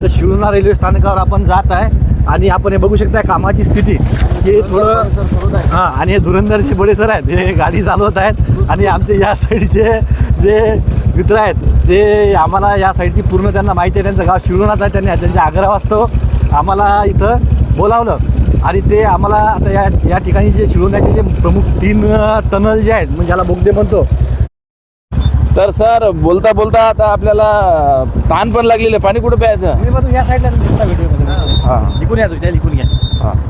Shivna railway स्थानकावर आपण जात आहे आणि आपण हे बघू शकता कामाची स्थिती हे थोडं हां आणि हे धुरंधरचे बडे सर आहेत, हे गाडी चालवत आहेत आणि आमचे या साईडचे जे मित्र आहेत ते आम्हाला या साईडची पूर्ण त्यांना माहिती आहे, त्यांचं गाव शिवनाच आहे. त्यांनी त्यांच्या आग्रहास्तव आम्हाला इथं बोलावलं आणि ते आम्हाला आता या ठिकाणी जे शिवण्याचे जे प्रमुख 3 टनल जे आहेत म्हणजे ज्याला बोगदे म्हणतो. तर सर बोलता बोलता आता आपल्याला ताण पण लागलेलं आहे. पाणी कुठं प्यायचं? मी बघू या साईडला दिसता व्हिडिओमध्ये. हां लिखून या तुझ्या लिखून घ्या.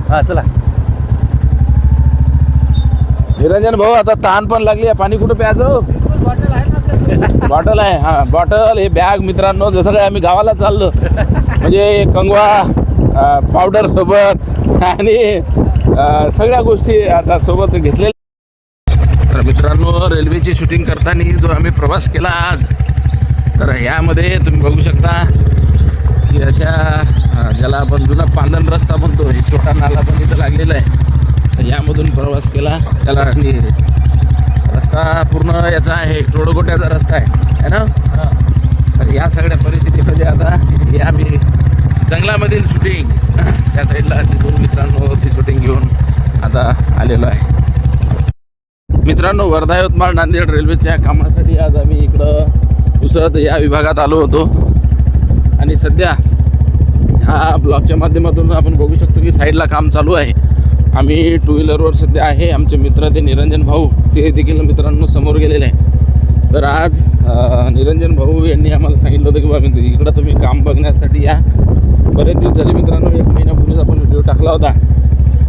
हां चला निरंजन भाऊ आता ताण पण लागली आहे. पाणी कुठं प्यायचं? बॉटल आहे ना बॉटल आहे. हां बॉटल हे बॅग मित्रांनो जसं काय आम्ही गावाला चाललो म्हणजे कंगवा पावडर सोबत आणि सगळ्या गोष्टी आता सोबत घेतलेल्या. तर मित्रांनो रेल्वेची शूटिंग करताना जो आम्ही प्रवास केला आज तर ह्यामध्ये तुम्ही बघू शकता की अशा ज्याला आपण जुना पांदन रस्ता म्हणतो हे छोटा नाला पण इथं लागलेला आहे. तर यामधून प्रवास केला त्याला आणि रस्ता पूर्ण याचा आहे टोडगोट्याचा रस्ता आहे ना. तर या सगळ्या परिस्थितीमध्ये आता हे आम्ही जंगलामधील शूटिंग त्या साईडला तिथून मित्रांनो ती शूटिंग घेऊन आता आलेलो आहे. मित्रांनो वर्धा यवतमाळ नांदेड रेल्वेच्या कामासाठी आज आम्ही इकडं पुसद या विभागात आलो होतो आणि सध्या ह्या ब्लॉकच्या माध्यमातून आपण बघू शकतो की साईडला काम चालू आहे. आम्ही 2 व्हीलरवर सध्या आहे. आमचे मित्र ते निरंजन भाऊ ते देखील मित्रांनो समोर गेलेले आहे. तर आज निरंजन भाऊ यांनी आम्हाला सांगितलं होतं की बाबा इकडं तुम्ही काम बघण्यासाठी या. बरेच दिवस झाले मित्रांनो 1 महिन्यापूर्वीच आपण व्हिडिओ टाकला होता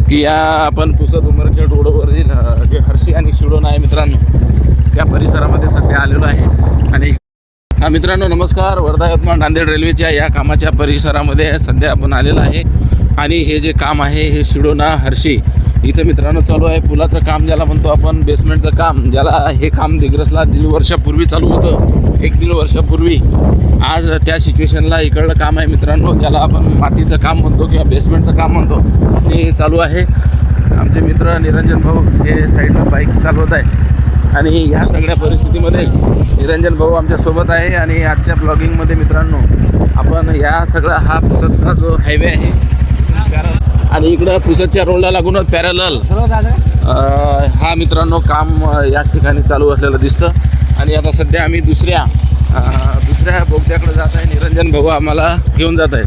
की या आपण पुसद उमरखेड रोडवरील जे हर्षी आणि शिवडोना आहे मित्रांनो त्या परिसरामध्ये सध्या आलेलो आहे. आणि हा मित्रांनो नमस्कार, वर्धा यवतमाळ नांदेड रेल्वेच्या या कामाच्या परिसरामध्ये सध्या आपण आलेलो आहे. आणि हे जे काम आहे हे शिवडोना हर्षी इथं मित्रांनो चालू आहे. पुलाचं काम ज्याला म्हणतो आपण बेसमेंटचं काम, ज्याला हे काम दिग्रसला 1.5 वर्षापूर्वी चालू होतं. 1-1.5 वर्षापूर्वी आज त्या सिच्युएशनला इकडलं काम आहे मित्रांनो ज्याला आपण मातीचं काम म्हणतो किंवा बेसमेंटचं काम म्हणतो ते चालू आहे. आमचे मित्र निरंजन भाऊ हे साईडला बाईक चालवत आहे आणि ह्या सगळ्या परिस्थितीमध्ये निरंजन भाऊ आमच्यासोबत आहे. आणि आजच्या ब्लॉगिंगमध्ये मित्रांनो आपण या सगळा हा पुसदचा जो हायवे आहे आणि इकडं पुसदच्या रोडला लागूनच पॅरलल हा मित्रांनो काम या ठिकाणी चालू असलेलं दिसतं. आणि आता सध्या आम्ही दुसऱ्या बोगद्याकडे जात आहे. निरंजन भाऊ आम्हाला घेऊन जात आहेत.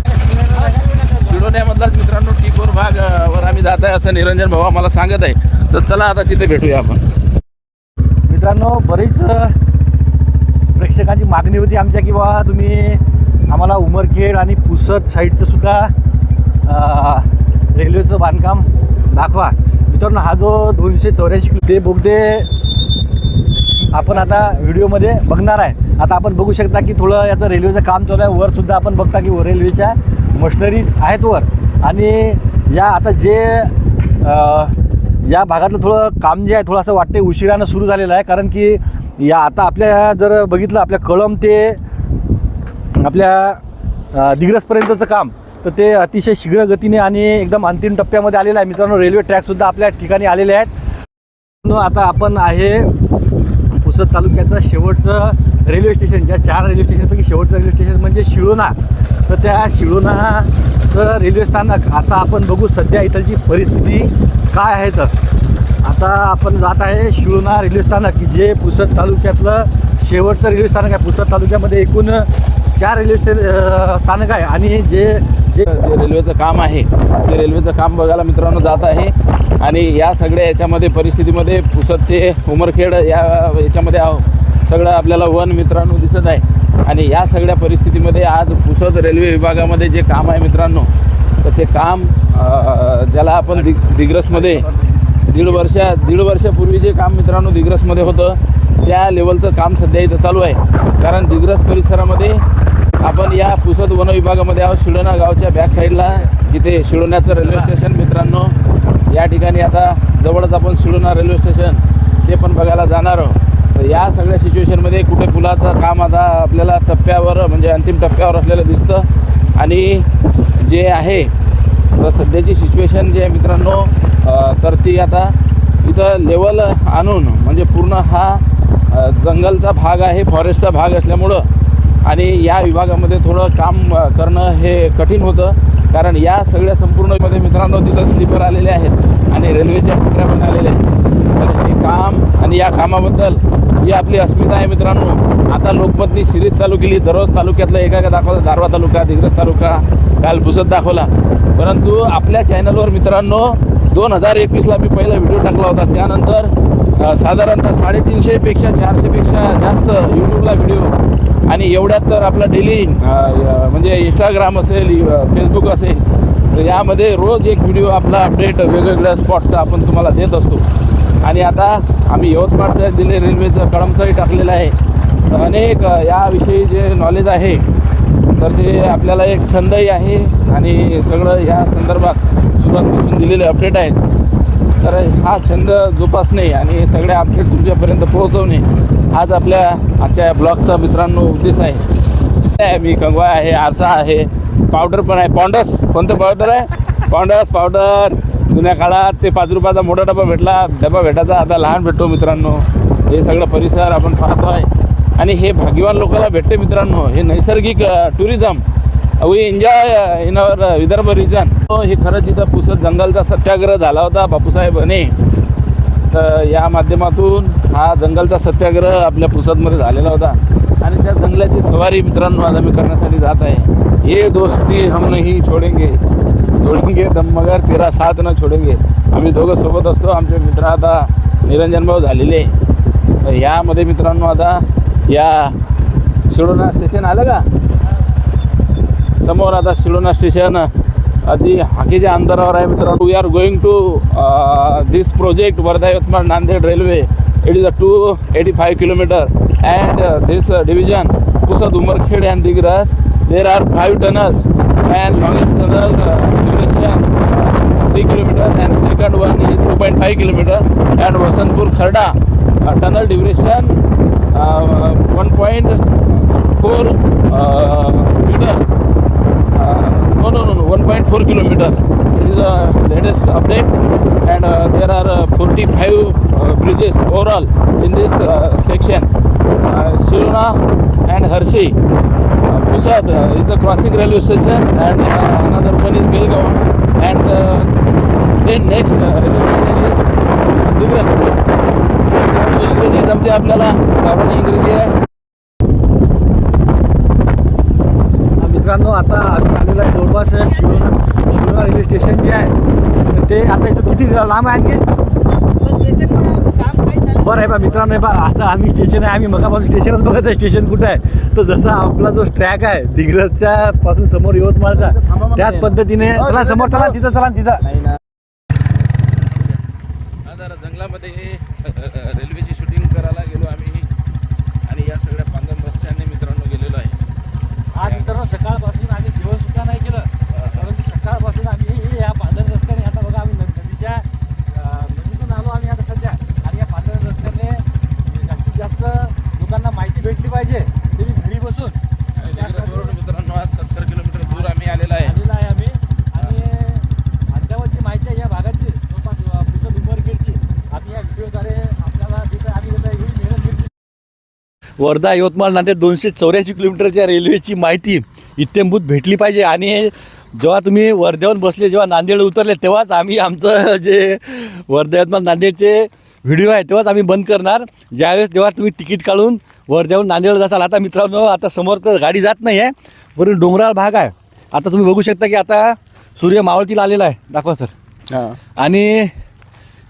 शिवडोण्यामधलाच मित्रांनो टी4 भागवर आम्ही जात आहे असं निरंजन भाऊ आम्हाला सांगत आहे. तर चला आता तिथे भेटूया आपण. मित्रांनो बरीच प्रेक्षकांची मागणी होती आमच्या की बाबा तुम्ही आम्हाला उमरखेड आणि पुसद साईडचं सुद्धा रेल्वेचं बांधकाम दाखवा. मित्रांनो हा जो 284 ते बोगदे आपण आता व्हिडिओमध्ये बघणार आहे. आता आपण बघू शकता की थोडं याचं रेल्वेचं काम चालू आहे. वरसुद्धा आपण बघता की रेल्वेच्या मशिनरीज आहेत वर. आणि या आता जे या भागातलं थोडं काम जे आहे थोडं असं वाटते उशिरानं सुरू झालेलं आहे. कारण की या आता आपल्या जर बघितलं आपल्या कळंब ते आपल्या दिग्रसपर्यंतचं काम तर ते अतिशय शीघ्र गतीने आणि एकदम अंतिम टप्प्यामध्ये आलेलं आहे. मित्रांनो रेल्वे ट्रॅकसुद्धा आपल्या ठिकाणी आलेले आहेत. आता आपण आहे पुसद तालुक्याचं शेवटचं रेल्वे स्टेशन, ज्या 4 रेल्वे स्टेशनपैकी शेवटचं रेल्वे स्टेशन म्हणजे शिळोणा. तर त्या शिळोणाचं रेल्वे स्थानक आता आपण बघू सध्या इथलची परिस्थिती काय आहे. तर आता आपण जात आहे शिळोणा रेल्वे स्थानक की जे पुसद तालुक्यातलं शेवटचं रेल्वे स्थानक आहे. पुसद तालुक्यामध्ये एकूण 4 रेल्वे स्थानक आहे आणि जे रेल्वेचं काम आहे ते रेल्वेचं काम बघायला मित्रांनो जात आहे. आणि या सगळ्या याच्यामध्ये परिस्थितीमध्ये पुसद ते उमरखेड याच्यामध्ये सगळं आपल्याला वन मित्रांनो दिसत आहे. आणि या सगळ्या परिस्थितीमध्ये आज पुसद रेल्वे विभागामध्ये जे काम आहे मित्रांनो तर ते काम ज्याला आपण दिग्रसमध्ये 1.5 वर्षापूर्वी जे काम मित्रांनो दिग्रसमध्ये होतं त्या लेवलचं काम सध्या इथं चालू आहे. कारण दिग्रस परिसरामध्ये आपण या पुसद वन विभागामध्ये आहोत. शिळोणा गावच्या बॅक साईडला जिथे शिळोण्याचं रेल्वे स्टेशन मित्रांनो या ठिकाणी आता जवळच आपण शिळोणा रेल्वे स्टेशन ते पण बघायला जाणार आहोत. तर या सगळ्या सिच्युएशनमध्ये कुठे पुलाचं काम आता आपल्याला टप्प्यावर म्हणजे अंतिम टप्प्यावर असलेलं दिसतं. आणि जे आहे तर सध्याची सिच्युएशन जे आहे मित्रांनो तर ती आता इथं लेवल आणून म्हणजे पूर्ण हा जंगलचा भाग आहे, फॉरेस्टचा भाग असल्यामुळं आणि या विभागामध्ये थोडं काम करणं हे कठीण होतं, कारण या सगळ्या संपूर्णमध्ये मित्रांनो तिथं स्लीपर आलेले आहेत आणि रेल्वेच्या पटऱ्या पण आलेल्या आहेत. तर हे काम आणि या कामाबद्दल ही आपली अस्मिता आहे मित्रांनो. आता लोकमतनी सिरीज चालू केली, दररोज तालुक्यातलं एका दाखवलं, दारवा तालुका, दिग्रस तालुका, काल पुसद दाखवला. परंतु आपल्या चॅनलवर मित्रांनो 2021ला मी पहिला व्हिडिओ टाकला होता. त्यानंतर साधारणतः 350पेक्षा 400पेक्षा जास्त यूट्यूबला व्हिडिओ, आणि एवढ्यात तर आपला डेली म्हणजे इंस्टाग्राम असेल, फेसबुक असेल, तर यामध्ये रोज एक व्हिडिओ आपला अपडेट वेगवेगळ्या स्पॉटचा आपण तुम्हाला देत असतो. आणि आता आम्ही यवतमाळच्या जिल्हे रेल्वेचं कळमचंही टाकलेलं आहे. तर अनेक याविषयी जे नॉलेज आहे तर ते आपल्याला एक छंदही आहे आणि सगळं या संदर्भात सुरुवातीपासून दिलेले अपडेट आहेत. तर हा छंद जोपासणे आणि सगळ्या अपडेट तुमच्यापर्यंत पोहोचवणे आज आपल्या आजच्या ब्लॉगचा मित्रांनो उद्देश आहे. मी कंगवा आहे, आरसा आहे, पावडर पण आहे. पॉन्डस कोणतं पावडर आहे? पॉन्डस पावडर. जुन्या काळात ते 5 रुपयाचा मोठा डबा भेटायचा, आता लहान भेटतो मित्रांनो. हे सगळं परिसर आपण पाहतो आहे आणि हे भाग्यवान लोकांना भेटते मित्रांनो. हे नैसर्गिक tourism we enjoy in our Vidarbha region. हे खरंच इथं पुसद जंगलचा सत्याग्रह झाला होता बापूसाहेब अने. तर या माध्यमातून हा जंगलचा सत्याग्रह आपल्या पुसदमध्ये झालेला होता आणि त्या जंगलाची सवारी मित्रांनो आज आम्ही करण्यासाठी जात आहे. ये दोस्ती हम नहीं छोडेंगे दम मगर तेरा साथ न छोडेंगे. आम्ही दोघं सोबत असतो. आमचे मित्र आता निरंजन भाऊ झालेले. तर यामध्ये मित्रांनो आता या शिळोणा स्टेशन आलं का समोर, आता शिळोणा स्टेशन अगदी हाकेच्या अंतरावर आहे मित्रांनो. We are going to this project Wardha Yavatmal Nanded railway. It is a 285 kilometre and this division Pusad Umarkhed and Digras, there are 5 tunnels and longest tunnel duration 3 kilometers and second one is 2.5 kilometer and Vasantpur Kharda tunnel duration 1.4 meter. No, 1.4 kilometer. It is the latest update and there are 45 bridges overall in this section. Shilona and Hershey, Pusad is the crossing railway station and another one is Belgaon and then next railway station is Digras. इंग्रजी जमते आपल्याला, कारण इंग्रजी आहे. मित्रांनो आता आम्ही आलेलो आहे जवळपास शिरोना रेल्वे स्टेशन जे आहे तर ते आता इथं किती लांब आहे आणखी? बरं आहे बा मित्रांनो. आहे बा आता आम्ही स्टेशन आहे, आम्ही मगापासून स्टेशनच बघत आहे स्टेशन कुठं आहे. तर जसा आपला जो ट्रॅक आहे दिग्रसच्या पासून समोर यवतमाळचा, त्याच पद्धतीने चला समोर, चला तिथं, चला तिथं. जंगलामध्ये रेल्वेची शूटिंग करायला गेलो आम्ही आणि या सगळ्या पांगम रस्त्याने मित्रांनो गेलेलो आहे. आज मित्रांनो सकाळपासून आम्ही जेवण सुद्धा नाही केलं, परंतु सकाळपासून आम्ही या पांढऱ्या रस्त्याने, आता बघा आम्ही नदीतून आलो आम्ही आता सध्या, आणि या पांढऱ्या रस्त्याने जास्तीत जास्त लोकांना माहिती भेटली पाहिजे ते मी घरी बसून. मित्रांनो आज 70 किलोमीटर दूर आम्ही आलेलो आहे आम्ही, आणि अद्यावतची माहिती आहे या भागातली जवळपास पुसद उमरखेडची आम्ही या व्हिडिओद्वारे आपल्याला तिथं आम्ही एवढी मेहनत घेतली. वर्धा यवतमाळ नांदेड 284 किलोमीटरच्या रेल्वेची माहिती इत्यंभूत भेटली पाहिजे. आणि जेव्हा तुम्ही वर्ध्याहून बसले, जेव्हा नांदेड उतरले, तेव्हाच आम्ही आमचं जे वर्धा यवतमाळ नांदेडचे व्हिडिओ आहे तेव्हाच आम्ही बंद करणार. ज्यावेळेस जेव्हा तुम्ही तिकीट काढून वर्ध्याहून नांदेड जासाल. आता मित्रांनो आता समोर तर गाडी जात नाही आहे, बरं डोंगराळ भाग आहे. आता तुम्ही बघू शकता की आता सूर्य मावळतीला आलेला आहे. दाखवा सर. आणि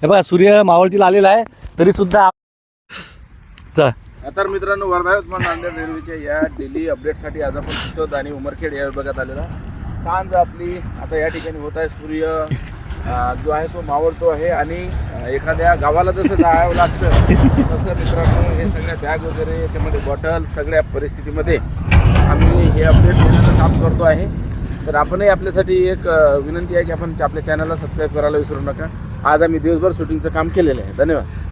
हे बघा सूर्य मावळतीला आलेला आहे तरीसुद्धा. तर मित्रांनो वर्धा यवतमाळ नांदेड रेल्वेच्या या डेली अपडेटसाठी आज आपण पुसद आणि उमरखेड या विभागात आलेला. सांज आपली आता या ठिकाणी होत आहे. सूर्य जो आहे तो मावळतो आहे आणि एखाद्या गावाला जसं जावं लागतं तसं मित्रांनो हे सगळ्या बॅग वगैरे याच्यामध्ये बॉटल सगळ्या परिस्थितीमध्ये आम्ही हे अपडेट देण्याचं काम करतो आहे. तर आपणही आपल्यासाठी एक विनंती आहे की आपण आपल्या चॅनलला सबस्क्राईब करायला विसरू नका. आज आम्ही दिवसभर शूटिंगचं काम केलेलं आहे. धन्यवाद.